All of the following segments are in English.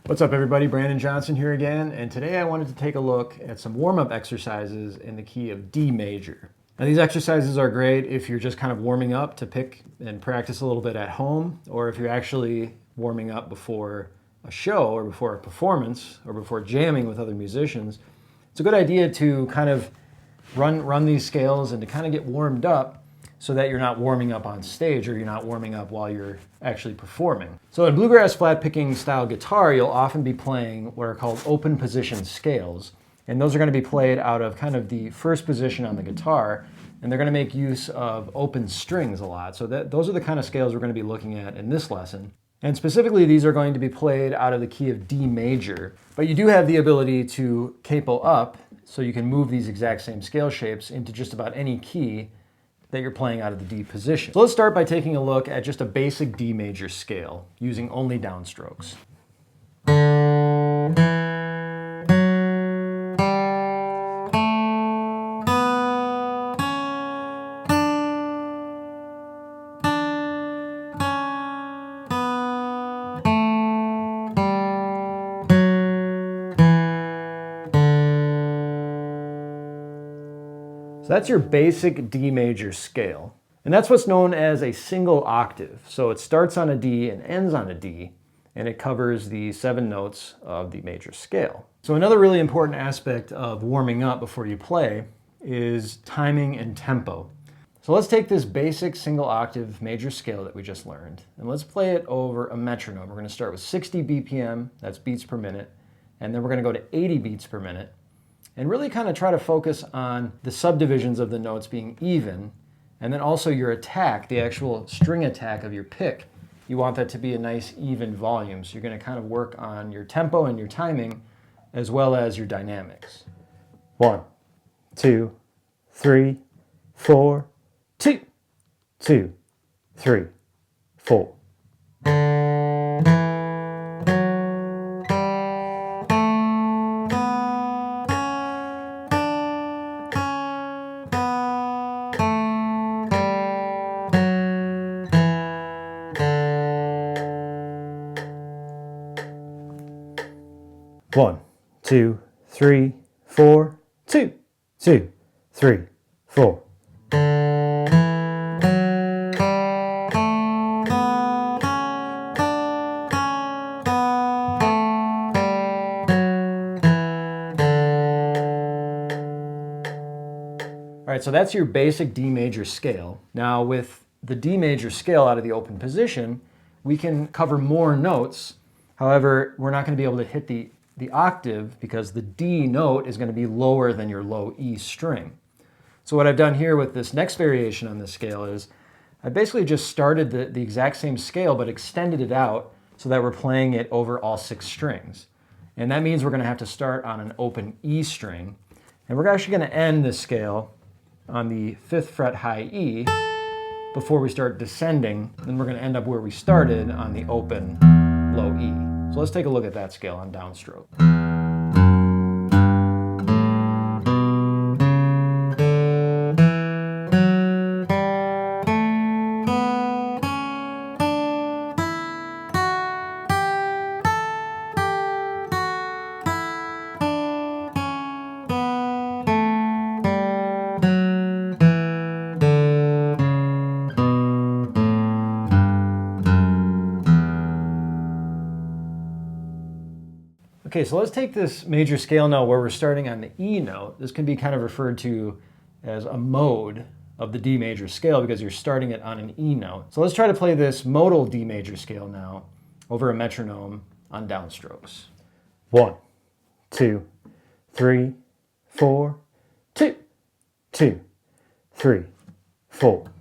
What's up everybody, Brandon Johnson here again, and today I wanted to take a look at some warm-up exercises in the key of D major. Now these exercises are great if you're just kind of warming up to pick and practice a little bit at home, or if you're actually warming up before a show or before a performance or before jamming with other musicians. It's a good idea to kind of run these scales and to kind of get warmed up so that you're not warming up on stage or you're not warming up while you're actually performing. So in bluegrass flat picking style guitar, you'll often be playing what are called open position scales. And those are going to be played out of kind of the first position on the guitar, and they're going to make use of open strings a lot. So those are the kind of scales we're going to be looking at in this lesson. And specifically, these are going to be played out of the key of D major. But you do have the ability to capo up, so you can move these exact same scale shapes into just about any key that you're playing out of the D position. So let's start by taking a look at just a basic D major scale using only downstrokes. So that's your basic D major scale. And that's what's known as a single octave. So it starts on a D and ends on a D, and it covers the 7 notes of the major scale. So another really important aspect of warming up before you play is timing and tempo. So let's take this basic single octave major scale that we just learned, and let's play it over a metronome. We're going to start with 60 BPM, that's beats per minute, and then we're going to go to 80 beats per minute, and really kind of try to focus on the subdivisions of the notes being even, and then also your attack, the actual string attack of your pick. You want that to be a nice even volume, so you're going to kind of work on your tempo and your timing as well as your dynamics. 1, 2, 3, 4, 2, 2, 3, 4. One, 2, 3, 4, 2, 2, 3, 4. All right, so that's your basic D major scale. Now with the D major scale out of the open position, we can cover more notes. However, we're not going to be able to hit the octave because the D note is going to be lower than your low E string. So what I've done here with this next variation on this scale is I basically just started the exact same scale but extended it out so that we're playing it over all 6 strings. And that means we're going to have to start on an open E string, and we're actually going to end this scale on the 5th fret high E before we start descending. Then we're going to end up where we started on the open low E. So let's take a look at that scale on downstroke. Okay, so let's take this major scale now where we're starting on the E note. This can be kind of referred to as a mode of the D major scale because you're starting it on an E note. So let's try to play this modal D major scale now over a metronome on downstrokes. 1, 2, 3, 4, 2, 2, 3, 4.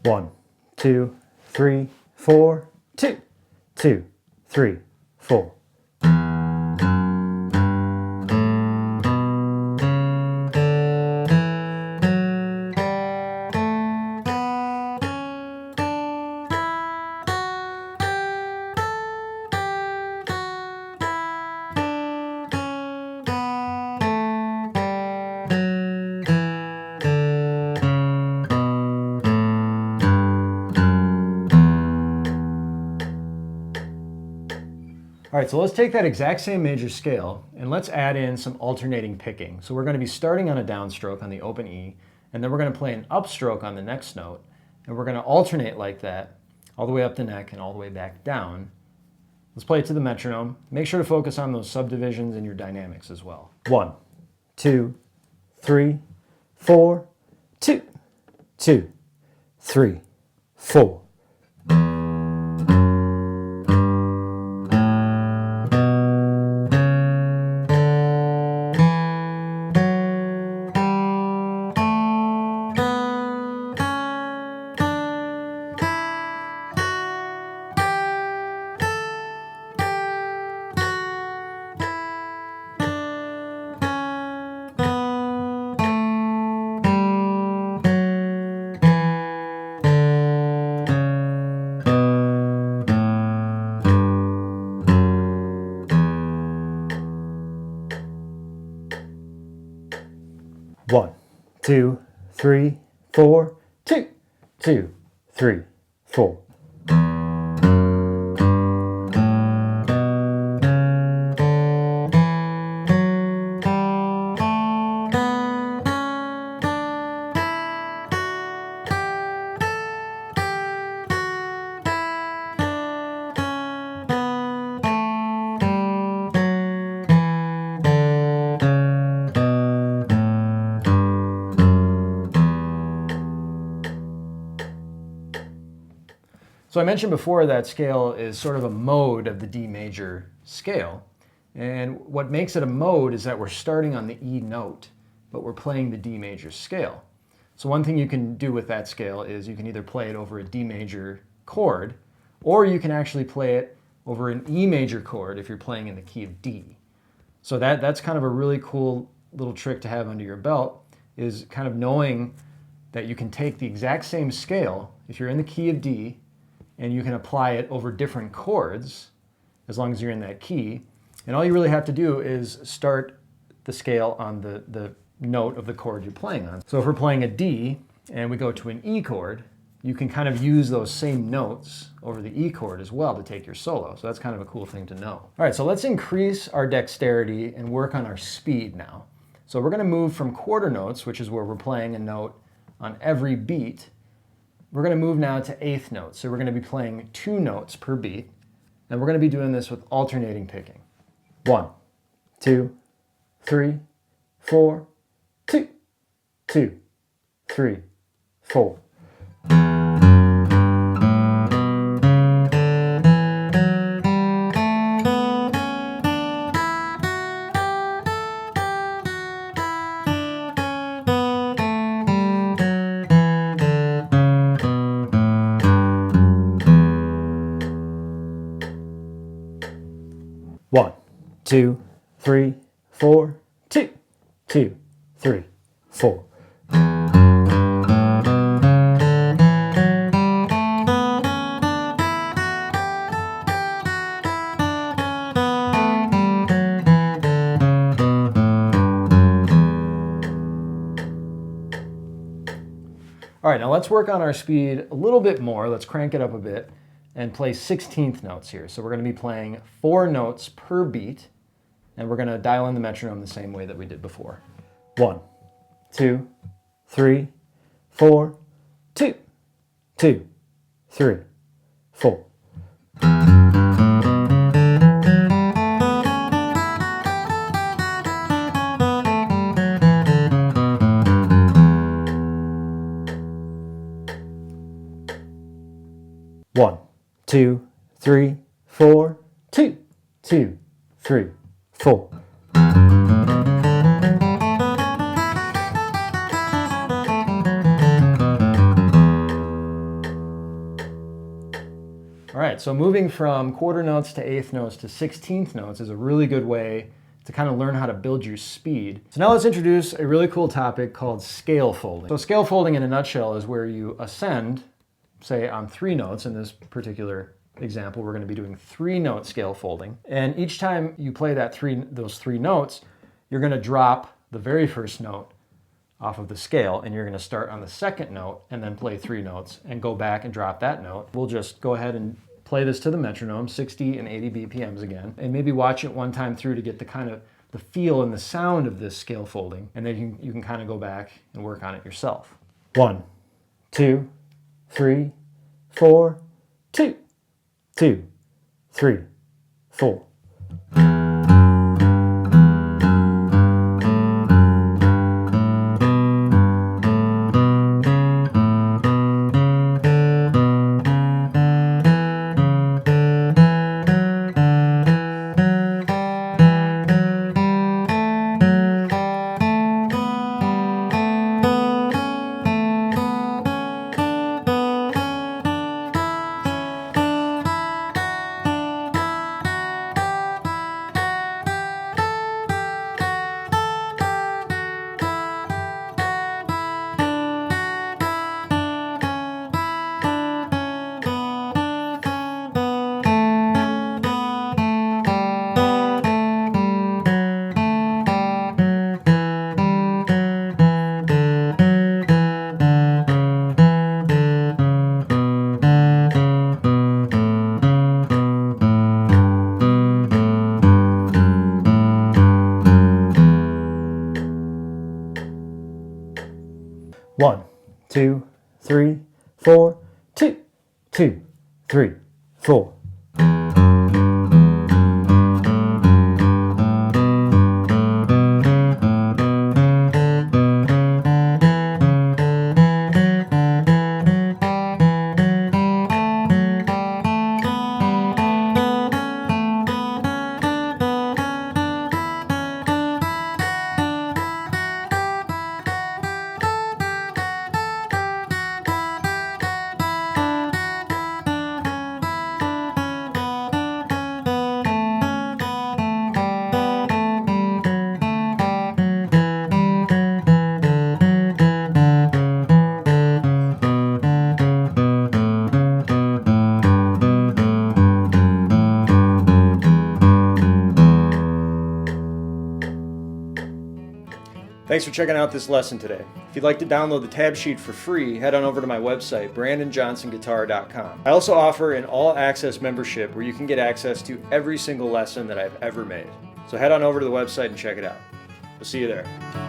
1, 2, 3, 4, 2, 2, 3, 4. All right, so let's take that exact same major scale and let's add in some alternating picking. So we're going to be starting on a downstroke on the open E, and then we're going to play an upstroke on the next note, and we're going to alternate like that all the way up the neck and all the way back down. Let's play it to the metronome. Make sure to focus on those subdivisions and your dynamics as well. 1, 2, 3, 4, 2, 2, 3, 4. One, 2, 3, 4, 2, 2, 3, 4. So I mentioned before that scale is sort of a mode of the D major scale. And what makes it a mode is that we're starting on the E note, but we're playing the D major scale. So one thing you can do with that scale is you can either play it over a D major chord, or you can actually play it over an E major chord if you're playing in the key of D. So that's kind of a really cool little trick to have under your belt, is kind of knowing that you can take the exact same scale if you're in the key of D, and you can apply it over different chords as long as you're in that key. And all you really have to do is start the scale on the note of the chord you're playing on. So if we're playing a D and we go to an E chord, you can kind of use those same notes over the E chord as well to take your solo. So that's kind of a cool thing to know. All right, so let's increase our dexterity and work on our speed now. So we're gonna move from quarter notes, which is where we're playing a note on every beat. We're going to move now to eighth notes. So we're going to be playing 2 notes per beat, and we're going to be doing this with alternating picking. 1, 2, 3, 4, 2, 2, 3, 4. One, 2, 3, 4, 2, 2, 3, 4. All right, now let's work on our speed a little bit more. Let's crank it up a bit and play 16th notes here. So we're going to be playing 4 notes per beat, and we're going to dial in the metronome the same way that we did before. 1, 2, 3, 4, 2, 2, 3, 4. One, 2, 3, 4, 2, 2, 3, 4. right, so moving from quarter notes to eighth notes to 16th notes is a really good way to kind of learn how to build your speed. So now let's introduce a really cool topic called scale folding. So scale folding in a nutshell is where you ascend, say on 3 notes. In this particular example, we're going to be doing 3-note scale folding. And each time you play those 3 notes, you're going to drop the very first note off of the scale, and you're going to start on the 2nd note and then play 3 notes and go back and drop that note. We'll just go ahead and play this to the metronome, 60 and 80 BPMs again, and maybe watch it one time through to get the feel and the sound of this scale folding, and then you can kind of go back and work on it yourself. 1, 2, 3, 4, 2, 2, 3, 4. One, 2, 3, 4, 2, 2, 3, 4. Thanks for checking out this lesson today. If you'd like to download the tab sheet for free, head on over to my website, brandonjohnsonguitar.com. I also offer an all-access membership where you can get access to every single lesson that I've ever made. So head on over to the website and check it out. We'll see you there.